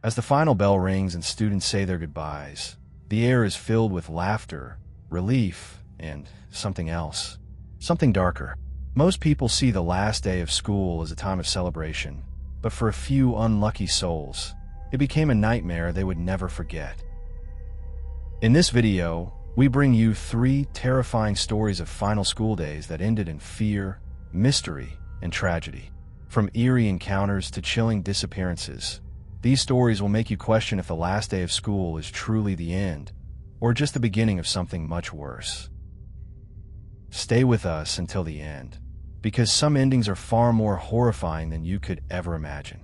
As the final bell rings and students say their goodbyes, the air is filled with laughter, relief, and something else. Something darker. Most people see the last day of school as a time of celebration, but for a few unlucky souls, it became a nightmare they would never forget. In this video, we bring you 3 terrifying stories of final school days that ended in fear, mystery, and tragedy. From eerie encounters to chilling disappearances, these stories will make you question if the last day of school is truly the end, or just the beginning of something much worse. Stay with us until the end, because some endings are far more horrifying than you could ever imagine.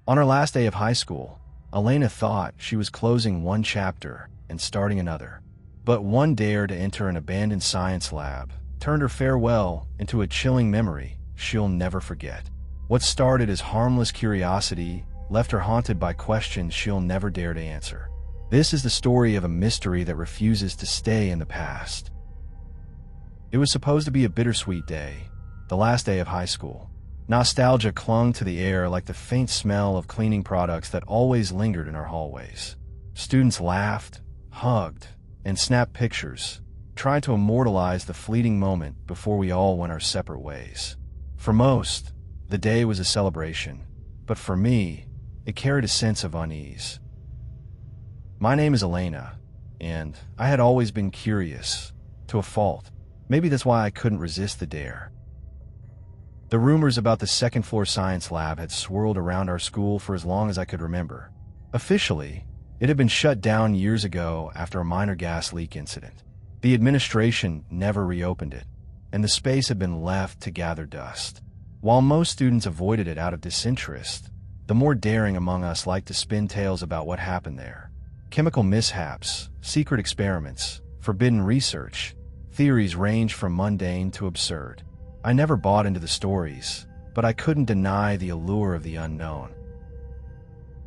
On her last day of high school, Elena thought she was closing one chapter and starting another. But one dare to enter an abandoned science lab turned her farewell into a chilling memory she'll never forget. What started as harmless curiosity left her haunted by questions she'll never dare to answer. This is the story of a mystery that refuses to stay in the past. It was supposed to be a bittersweet day, the last day of high school. Nostalgia clung to the air like the faint smell of cleaning products that always lingered in our hallways. Students laughed, hugged, and snapped pictures, trying to immortalize the fleeting moment before we all went our separate ways. For most, the day was a celebration, but for me, it carried a sense of unease. My name is Elena, and I had always been curious, to a fault. Maybe that's why I couldn't resist the dare. The rumors about the second-floor science lab had swirled around our school for as long as I could remember. Officially, it had been shut down years ago after a minor gas leak incident. The administration never reopened it, and the space had been left to gather dust. While most students avoided it out of disinterest, the more daring among us liked to spin tales about what happened there. Chemical mishaps, secret experiments, forbidden research, theories ranged from mundane to absurd. I never bought into the stories, but I couldn't deny the allure of the unknown.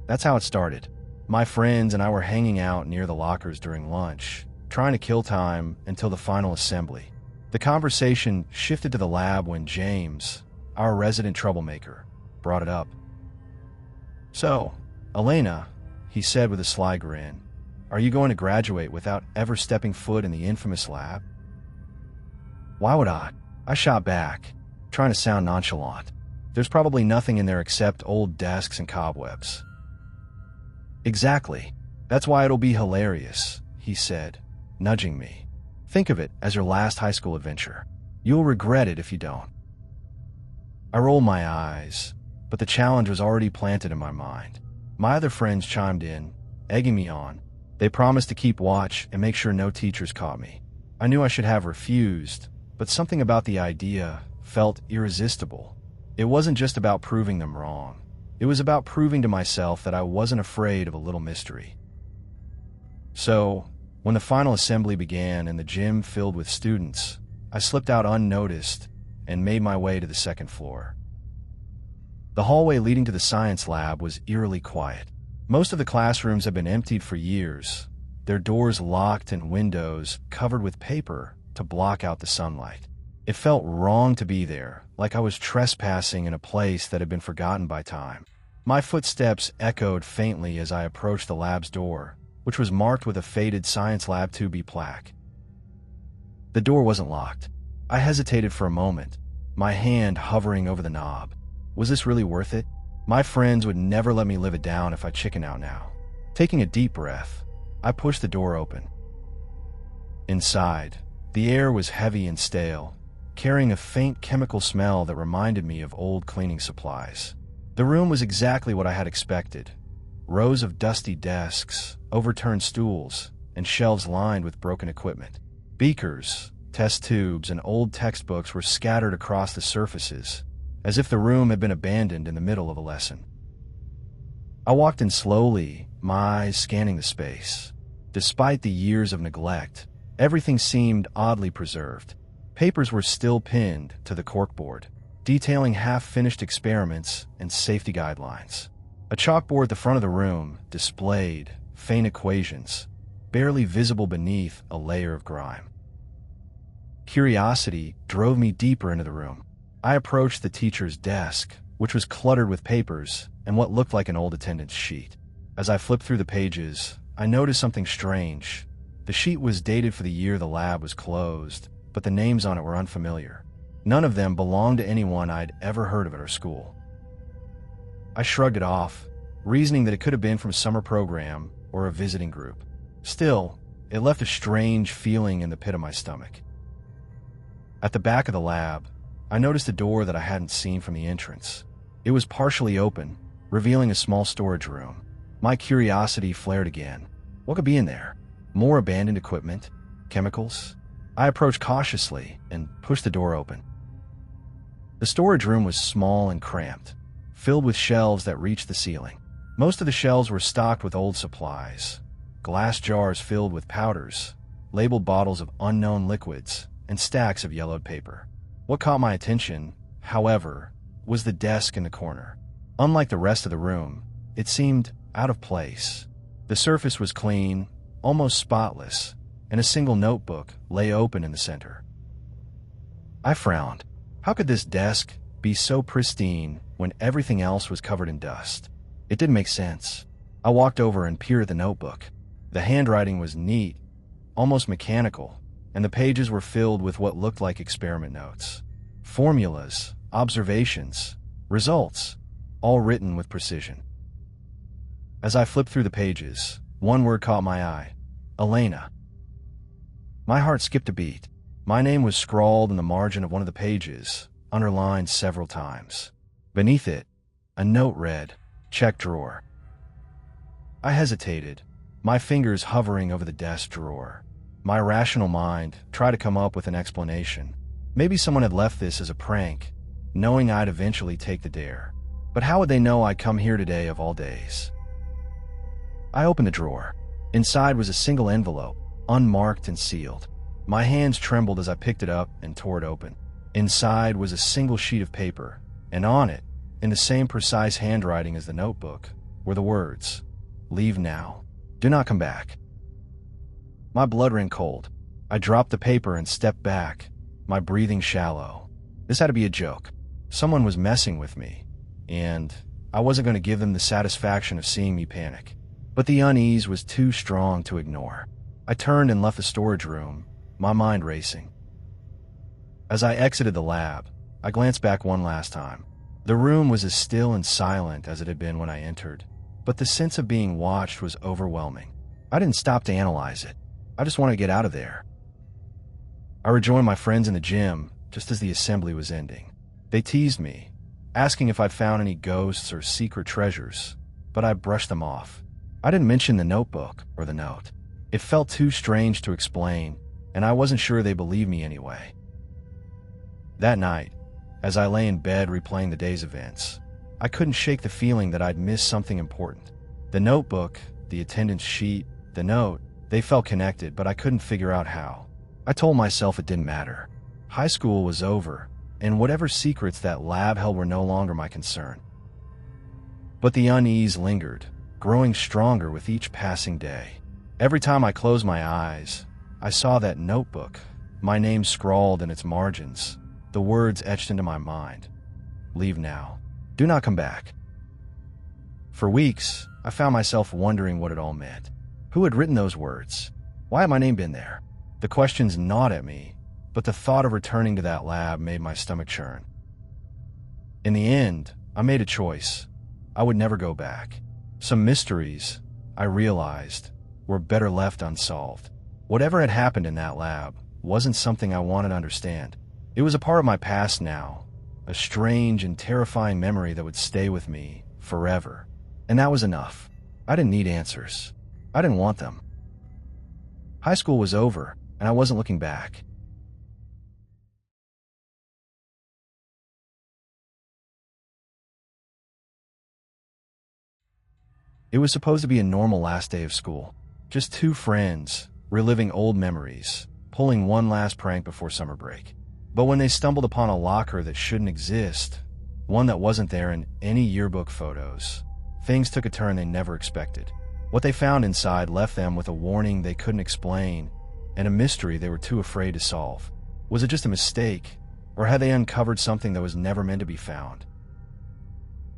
That's how it started. My friends and I were hanging out near the lockers during lunch, trying to kill time until the final assembly. The conversation shifted to the lab when James, our resident troublemaker, brought it up. "So, Elena," he said with a sly grin, "are you going to graduate without ever stepping foot in the infamous lab?" Why would I? I shot back, trying to sound nonchalant. There's probably nothing in there except old desks and cobwebs. "Exactly. That's why it'll be hilarious," he said, nudging me. "Think of it as your last high school adventure. You'll regret it if you don't." I rolled my eyes, but the challenge was already planted in my mind. My other friends chimed in, egging me on. They promised to keep watch and make sure no teachers caught me. I knew I should have refused, but something about the idea felt irresistible. It wasn't just about proving them wrong. It was about proving to myself that I wasn't afraid of a little mystery. So, when the final assembly began and the gym filled with students, I slipped out unnoticed and made my way to the second floor. The hallway leading to the science lab was eerily quiet. Most of the classrooms had been emptied for years, their doors locked and windows covered with paper to block out the sunlight. It felt wrong to be there, like I was trespassing in a place that had been forgotten by time. My footsteps echoed faintly as I approached the lab's door, which was marked with a faded Science Lab 2B plaque. The door wasn't locked. I hesitated for a moment, my hand hovering over the knob. Was this really worth it? My friends would never let me live it down if I chickened out now. Taking a deep breath, I pushed the door open. Inside, the air was heavy and stale, carrying a faint chemical smell that reminded me of old cleaning supplies. The room was exactly what I had expected. Rows of dusty desks, overturned stools, and shelves lined with broken equipment. Beakers, test tubes, and old textbooks were scattered across the surfaces, as if the room had been abandoned in the middle of a lesson. I walked in slowly, my eyes scanning the space. Despite the years of neglect, everything seemed oddly preserved. Papers were still pinned to the corkboard, detailing half-finished experiments and safety guidelines. A chalkboard at the front of the room displayed faint equations, barely visible beneath a layer of grime. Curiosity drove me deeper into the room. I approached the teacher's desk, which was cluttered with papers and what looked like an old attendance sheet. As I flipped through the pages, I noticed something strange. The sheet was dated for the year the lab was closed, but the names on it were unfamiliar. None of them belonged to anyone I'd ever heard of at our school. I shrugged it off, reasoning that it could have been from a summer program or a visiting group. Still, it left a strange feeling in the pit of my stomach. At the back of the lab, I noticed a door that I hadn't seen from the entrance. It was partially open, revealing a small storage room. My curiosity flared again. What could be in there? More abandoned equipment? Chemicals? I approached cautiously and pushed the door open. The storage room was small and cramped, filled with shelves that reached the ceiling. Most of the shelves were stocked with old supplies, glass jars filled with powders, labeled bottles of unknown liquids, and stacks of yellowed paper. What caught my attention, however, was the desk in the corner. Unlike the rest of the room, it seemed out of place. The surface was clean, almost spotless, and a single notebook lay open in the center. I frowned. How could this desk be so pristine when everything else was covered in dust? It didn't make sense. I walked over and peered at the notebook. The handwriting was neat, almost mechanical, and the pages were filled with what looked like experiment notes. Formulas, observations, results, all written with precision. As I flipped through the pages, one word caught my eye: Elena. My heart skipped a beat. My name was scrawled in the margin of one of the pages, underlined several times. Beneath it, a note read, "Check drawer." I hesitated, my fingers hovering over the desk drawer. My rational mind tried to come up with an explanation. Maybe someone had left this as a prank, knowing I'd eventually take the dare. But how would they know I'd come here today of all days? I opened the drawer. Inside was a single envelope, unmarked and sealed. My hands trembled as I picked it up and tore it open. Inside was a single sheet of paper, and on it, in the same precise handwriting as the notebook, were the words, "Leave now. Do not come back." My blood ran cold. I dropped the paper and stepped back, my breathing shallow. This had to be a joke. Someone was messing with me, and I wasn't going to give them the satisfaction of seeing me panic. But the unease was too strong to ignore. I turned and left the storage room, my mind racing. As I exited the lab, I glanced back one last time. The room was as still and silent as it had been when I entered, but the sense of being watched was overwhelming. I didn't stop to analyze it. I just wanted to get out of there. I rejoined my friends in the gym just as the assembly was ending. They teased me, asking if I'd found any ghosts or secret treasures, but I brushed them off. I didn't mention the notebook or the note. It felt too strange to explain, and I wasn't sure they believed me anyway. That night, as I lay in bed replaying the day's events, I couldn't shake the feeling that I'd missed something important. The notebook, the attendance sheet, the note, they felt connected, but I couldn't figure out how. I told myself it didn't matter. High school was over, and whatever secrets that lab held were no longer my concern. But the unease lingered, growing stronger with each passing day. Every time I closed my eyes, I saw that notebook, my name scrawled in its margins, the words etched into my mind. "Leave now. Do not come back." For weeks, I found myself wondering what it all meant. Who had written those words? Why had my name been there? The questions gnawed at me, but the thought of returning to that lab made my stomach churn. In the end, I made a choice. I would never go back. Some mysteries, I realized, were better left unsolved. Whatever had happened in that lab wasn't something I wanted to understand. It was a part of my past now, a strange and terrifying memory that would stay with me forever. And that was enough. I didn't need answers. I didn't want them. High school was over, and I wasn't looking back. It was supposed to be a normal last day of school. Just two friends, reliving old memories, pulling one last prank before summer break. But when they stumbled upon a locker that shouldn't exist, one that wasn't there in any yearbook photos, things took a turn they never expected. What they found inside left them with a warning they couldn't explain and a mystery they were too afraid to solve. Was it just a mistake, or had they uncovered something that was never meant to be found?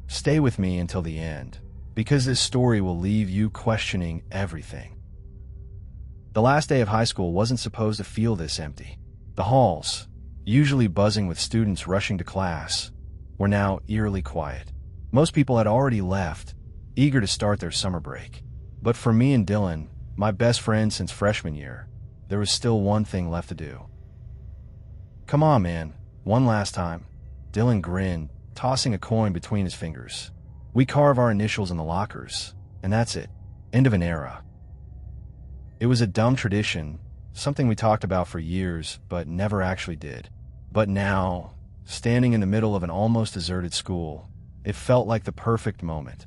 Stay with me until the end, because this story will leave you questioning everything. The last day of high school wasn't supposed to feel this empty. The halls, usually buzzing with students rushing to class, were now eerily quiet. Most people had already left, eager to start their summer break. But for me and Dylan, my best friend since freshman year, there was still one thing left to do. "Come on, man, one last time." Dylan grinned, tossing a coin between his fingers. "We carve our initials in the lockers, and that's it. End of an era." It was a dumb tradition, something we talked about for years, but never actually did. But now, standing in the middle of an almost deserted school, it felt like the perfect moment.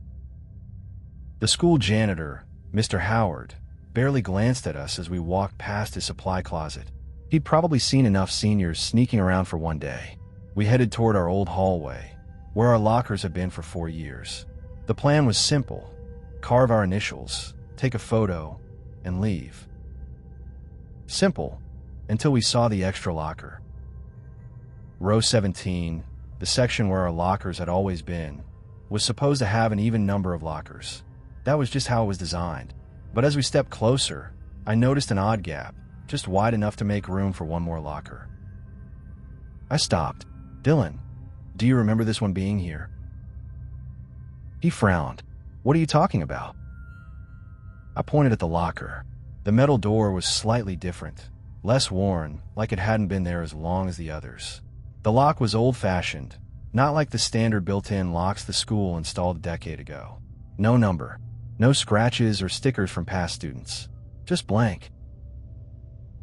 The school janitor, Mr. Howard, barely glanced at us as we walked past his supply closet. He'd probably seen enough seniors sneaking around for one day. We headed toward our old hallway, where our lockers had been for 4 years. The plan was simple: carve our initials, take a photo, and leave. Simple, until we saw the extra locker. Row 17, the section where our lockers had always been, was supposed to have an even number of lockers. That was just how it was designed. But as we stepped closer, I noticed an odd gap, just wide enough to make room for one more locker. I stopped. "Dylan, do you remember this one being here?" He frowned. "What are you talking about?" I pointed at the locker. The metal door was slightly different, less worn, like it hadn't been there as long as the others. The lock was old-fashioned, not like the standard built-in locks the school installed a decade ago. No number, no scratches or stickers from past students, just blank.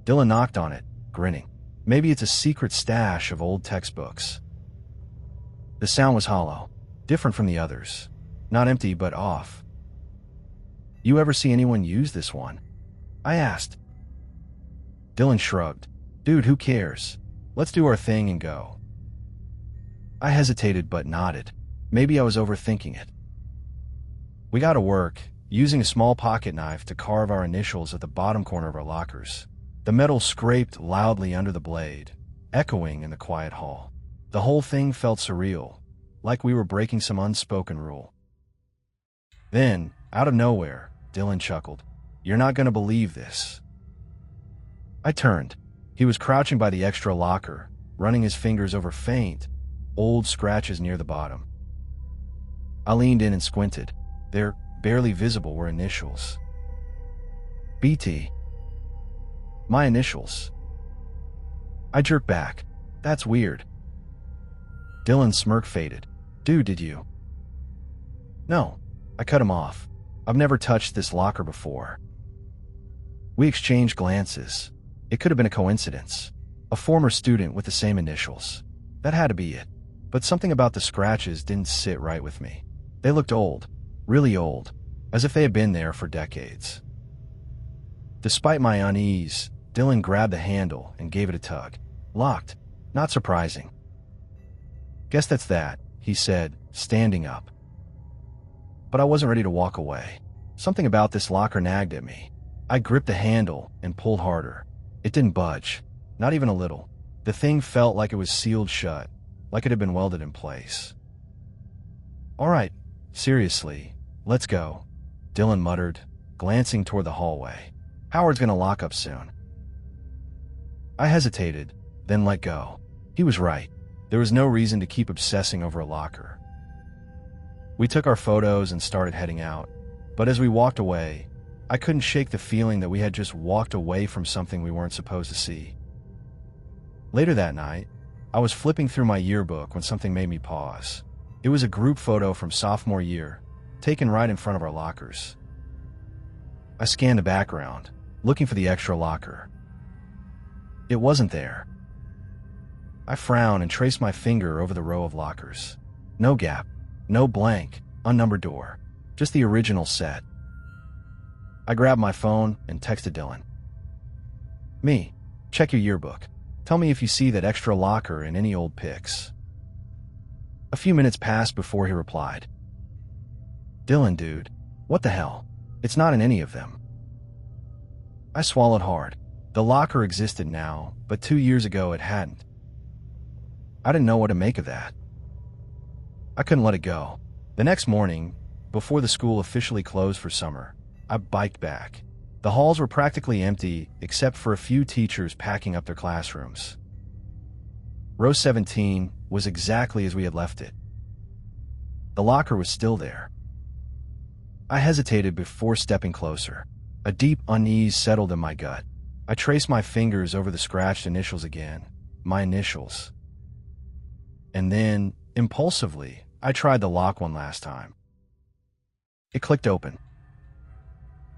Dylan knocked on it, grinning. Maybe it's a secret stash of old textbooks. The sound was hollow, different from the others. Not empty, but off. "You ever see anyone use this one?" I asked. Dylan shrugged. "Dude, who cares? Let's do our thing and go." I hesitated but nodded. Maybe I was overthinking it. We got to work, using a small pocket knife to carve our initials at the bottom corner of our lockers. The metal scraped loudly under the blade, echoing in the quiet hall. The whole thing felt surreal, like we were breaking some unspoken rule. Then, out of nowhere, Dylan chuckled. "You're not going to believe this." I turned. He was crouching by the extra locker, running his fingers over faint, old scratches near the bottom. I leaned in and squinted. There, barely visible, were initials. BT. My initials. I jerked back. "That's weird." Dylan's smirk faded. "Dude, did you?" "No." I cut him off. "I've never touched this locker before." We exchanged glances. It could have been a coincidence. A former student with the same initials. That had to be it. But something about the scratches didn't sit right with me. They looked old. Really old. As if they had been there for decades. Despite my unease, Dylan grabbed the handle and gave it a tug. Locked. Not surprising. "Guess that's that," he said, standing up. But I wasn't ready to walk away. Something about this locker nagged at me. I gripped the handle and pulled harder. It didn't budge. Not even a little. The thing felt like it was sealed shut, like it had been welded in place. "All right, seriously, let's go," Dylan muttered, glancing toward the hallway. "Howard's gonna lock up soon." I hesitated, then let go. He was right. There was no reason to keep obsessing over a locker. We took our photos and started heading out, but as we walked away, I couldn't shake the feeling that we had just walked away from something we weren't supposed to see. Later that night, I was flipping through my yearbook when something made me pause. It was a group photo from sophomore year, taken right in front of our lockers. I scanned the background, looking for the extra locker. It wasn't there. I frowned and traced my finger over the row of lockers. No gap, no blank, unnumbered door, just the original set. I grabbed my phone and texted Dylan. "Me, check your yearbook. Tell me if you see that extra locker in any old pics." A few minutes passed before he replied. "Dylan, dude, what the hell? It's not in any of them." I swallowed hard. The locker existed now, but 2 years ago it hadn't. I didn't know what to make of that. I couldn't let it go. The next morning, before the school officially closed for summer, I biked back. The halls were practically empty except for a few teachers packing up their classrooms. Row 17 was exactly as we had left it. The locker was still there. I hesitated before stepping closer. A deep unease settled in my gut. I traced my fingers over the scratched initials again. My initials. And then, impulsively, I tried the lock one last time. It clicked open.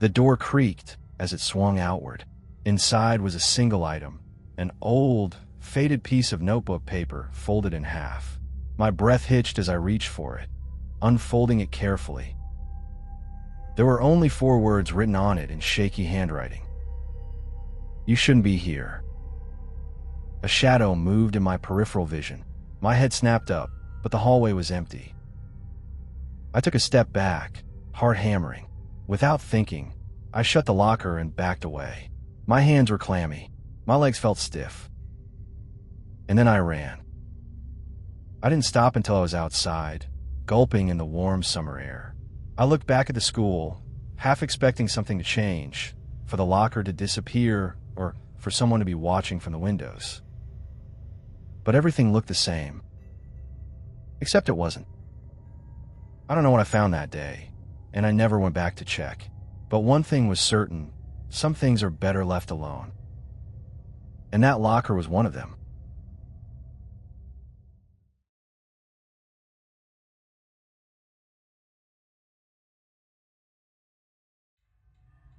The door creaked as it swung outward. Inside was a single item, an old, faded piece of notebook paper folded in half. My breath hitched as I reached for it, unfolding it carefully. There were only 4 words written on it in shaky handwriting. You shouldn't be here. A shadow moved in my peripheral vision. My head snapped up, but the hallway was empty. I took a step back, heart hammering. Without thinking, I shut the locker and backed away. My hands were clammy. My legs felt stiff. And then I ran. I didn't stop until I was outside, gulping in the warm summer air. I looked back at the school, half expecting something to change, for the locker to disappear or for someone to be watching from the windows. But everything looked the same. Except it wasn't. I don't know what I found that day, and I never went back to check. But one thing was certain, some things are better left alone. And that locker was one of them.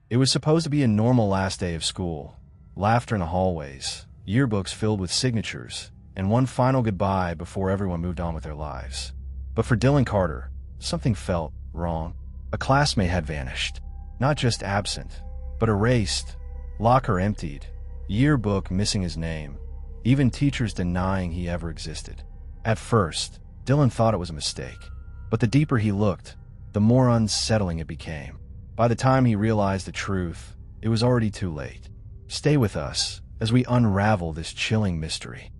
It was supposed to be a normal last day of school. Laughter in the hallways, yearbooks filled with signatures, and one final goodbye before everyone moved on with their lives. But for Dylan Carter, something felt wrong. A classmate had vanished. Not just absent, but erased, locker emptied, yearbook missing his name, even teachers denying he ever existed. At first, Dylan thought it was a mistake, but the deeper he looked, the more unsettling it became. By the time he realized the truth, it was already too late. Stay with us as we unravel this chilling mystery.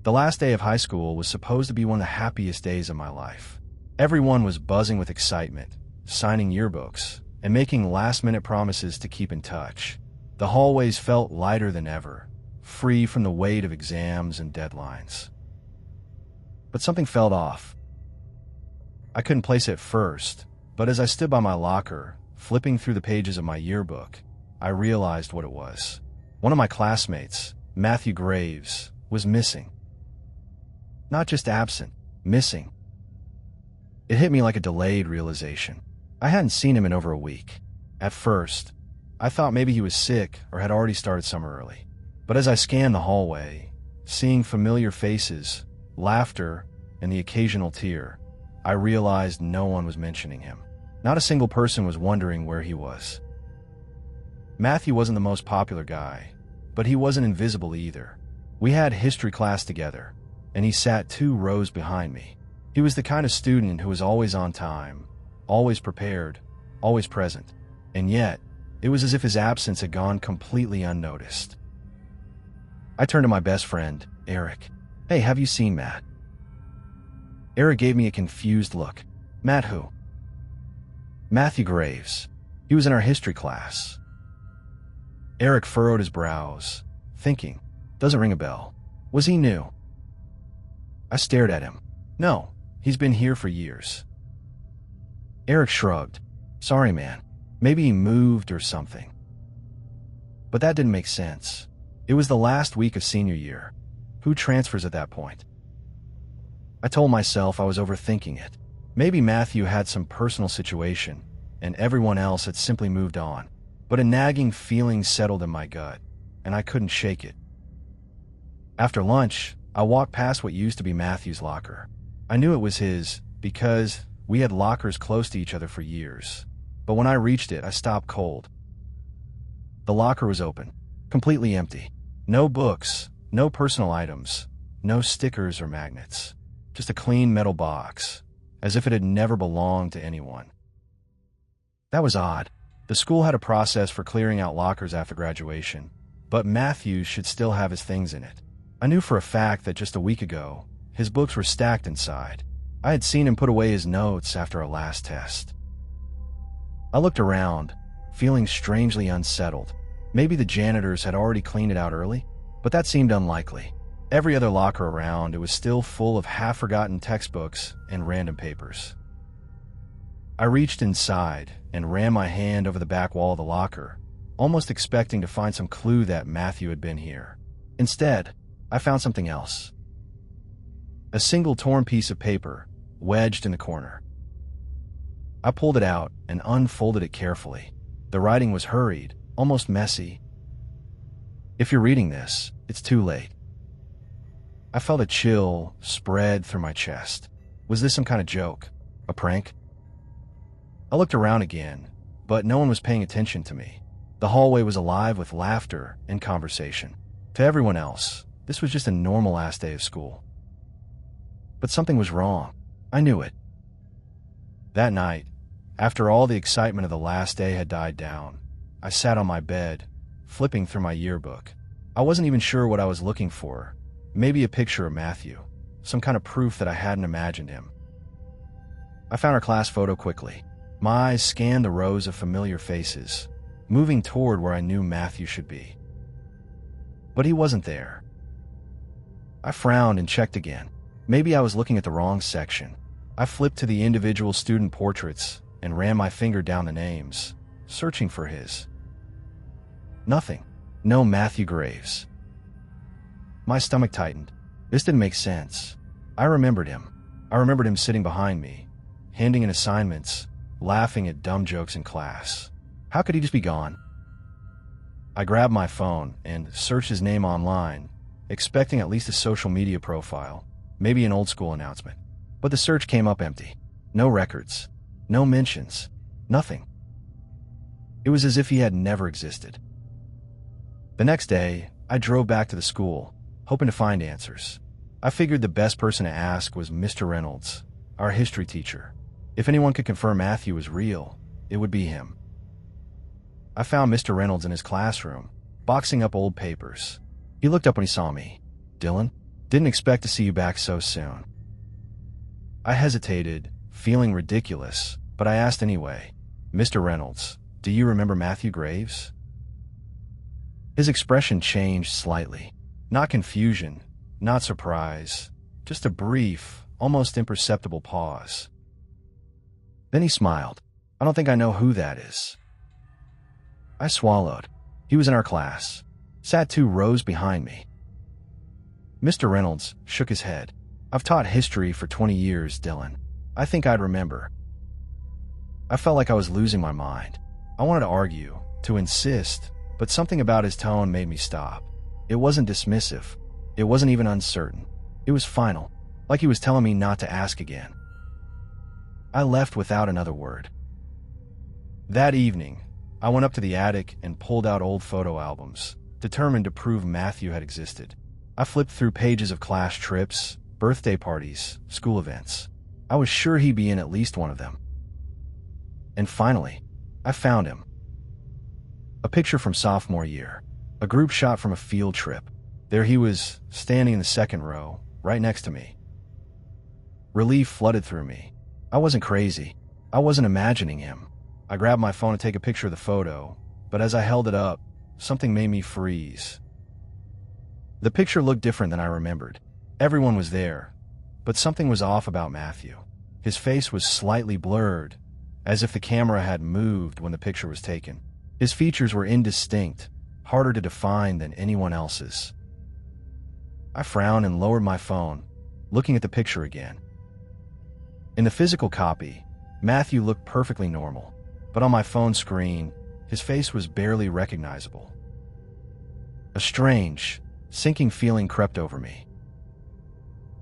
The last day of high school was supposed to be one of the happiest days of my life. Everyone was buzzing with excitement, signing yearbooks, and making last-minute promises to keep in touch. The hallways felt lighter than ever, free from the weight of exams and deadlines. But something felt off. I couldn't place it at first, but as I stood by my locker, flipping through the pages of my yearbook, I realized what it was. One of my classmates, Matthew Graves, was missing. Not just absent, missing. It hit me like a delayed realization. I hadn't seen him in over a week. At first, I thought maybe he was sick or had already started summer early. But as I scanned the hallway, seeing familiar faces, laughter, and the occasional tear, I realized no one was mentioning him. Not a single person was wondering where he was. Matthew wasn't the most popular guy, but he wasn't invisible either. We had history class together, and he sat 2 rows behind me. He was the kind of student who was always on time, always prepared, always present. And yet, it was as if his absence had gone completely unnoticed. I turned to my best friend, Eric. Hey, have you seen Matt? Eric gave me a confused look. Matt who? Matthew Graves. He was in our history class. Eric furrowed his brows, thinking, doesn't ring a bell. Was he new? I stared at him. No, he's been here for years. Eric shrugged. Sorry, man. Maybe he moved or something. But that didn't make sense. It was the last week of senior year. Who transfers at that point? I told myself I was overthinking it. Maybe Matthew had some personal situation, and everyone else had simply moved on. But a nagging feeling settled in my gut, and I couldn't shake it. After lunch, I walked past what used to be Matthew's locker. I knew it was his because we had lockers close to each other for years. But when I reached it, I stopped cold. The locker was open, completely empty. No books, no personal items, no stickers or magnets. Just a clean metal box, as if it had never belonged to anyone. That was odd. The school had a process for clearing out lockers after graduation, but Matthew should still have his things in it. I knew for a fact that just a week ago, his books were stacked inside. I had seen him put away his notes after our last test. I looked around, feeling strangely unsettled. Maybe the janitors had already cleaned it out early, but that seemed unlikely. Every other locker around, it was still full of half-forgotten textbooks and random papers. I reached inside and ran my hand over the back wall of the locker, almost expecting to find some clue that Matthew had been here. Instead, I found something else. A single torn piece of paper, wedged in the corner. I pulled it out and unfolded it carefully. The writing was hurried, almost messy. If you're reading this, it's too late. I felt a chill spread through my chest. Was this some kind of joke? A prank? I looked around again, but no one was paying attention to me. The hallway was alive with laughter and conversation. To everyone else, this was just a normal last day of school. But something was wrong. I knew it. That night, after all the excitement of the last day had died down, I sat on my bed, flipping through my yearbook. I wasn't even sure what I was looking for. Maybe a picture of Matthew, some kind of proof that I hadn't imagined him. I found our class photo quickly. My eyes scanned the rows of familiar faces, moving toward where I knew Matthew should be. But he wasn't there. I frowned and checked again. Maybe I was looking at the wrong section. I flipped to the individual student portraits and ran my finger down the names, searching for his. Nothing. No Matthew Graves. My stomach tightened. This didn't make sense. I remembered him. I remembered him sitting behind me, handing in assignments, laughing at dumb jokes in class. How could he just be gone? I grabbed my phone and searched his name online, expecting at least a social media profile, maybe an old school announcement. But the search came up empty. No records, no mentions, nothing. It was as if he had never existed. The next day, I drove back to the school, hoping to find answers. I figured the best person to ask was Mr. Reynolds, our history teacher. If anyone could confirm Matthew was real, it would be him. I found Mr. Reynolds in his classroom, boxing up old papers. He looked up when he saw me. "Dylan, didn't expect to see you back so soon." I hesitated, feeling ridiculous, but I asked anyway. "Mr. Reynolds, do you remember Matthew Graves?" His expression changed slightly. Not confusion, not surprise, just a brief, almost imperceptible pause. Then he smiled. "I don't think I know who that is." I swallowed. He was in our class, sat 2 rows behind me. Mr. Reynolds shook his head. "I've taught history for 20 years, Dylan. I think I'd remember." I felt like I was losing my mind. I wanted to argue, to insist, but something about his tone made me stop. It wasn't dismissive. It wasn't even uncertain. It was final, like he was telling me not to ask again. I left without another word. That evening, I went up to the attic and pulled out old photo albums, determined to prove Matthew had existed. I flipped through pages of class trips, birthday parties, school events. I was sure he'd be in at least one of them. And finally, I found him. A picture from sophomore year, a group shot from a field trip. There he was, standing in the second row, right next to me. Relief flooded through me. I wasn't crazy. I wasn't imagining him. I grabbed my phone to take a picture of the photo, but as I held it up, something made me freeze. The picture looked different than I remembered. Everyone was there, but something was off about Matthew. His face was slightly blurred, as if the camera had moved when the picture was taken. His features were indistinct, harder to define than anyone else's. I frowned and lowered my phone, looking at the picture again. In the physical copy, Matthew looked perfectly normal, but on my phone screen, his face was barely recognizable. A strange, sinking feeling crept over me.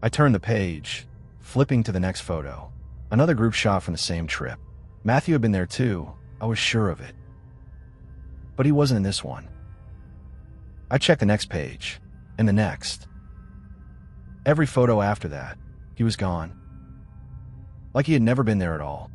I turned the page, flipping to the next photo. Another group shot from the same trip. Matthew had been there too, I was sure of it. But he wasn't in this one. I checked the next page, and the next. Every photo after that, he was gone. Like he had never been there at all.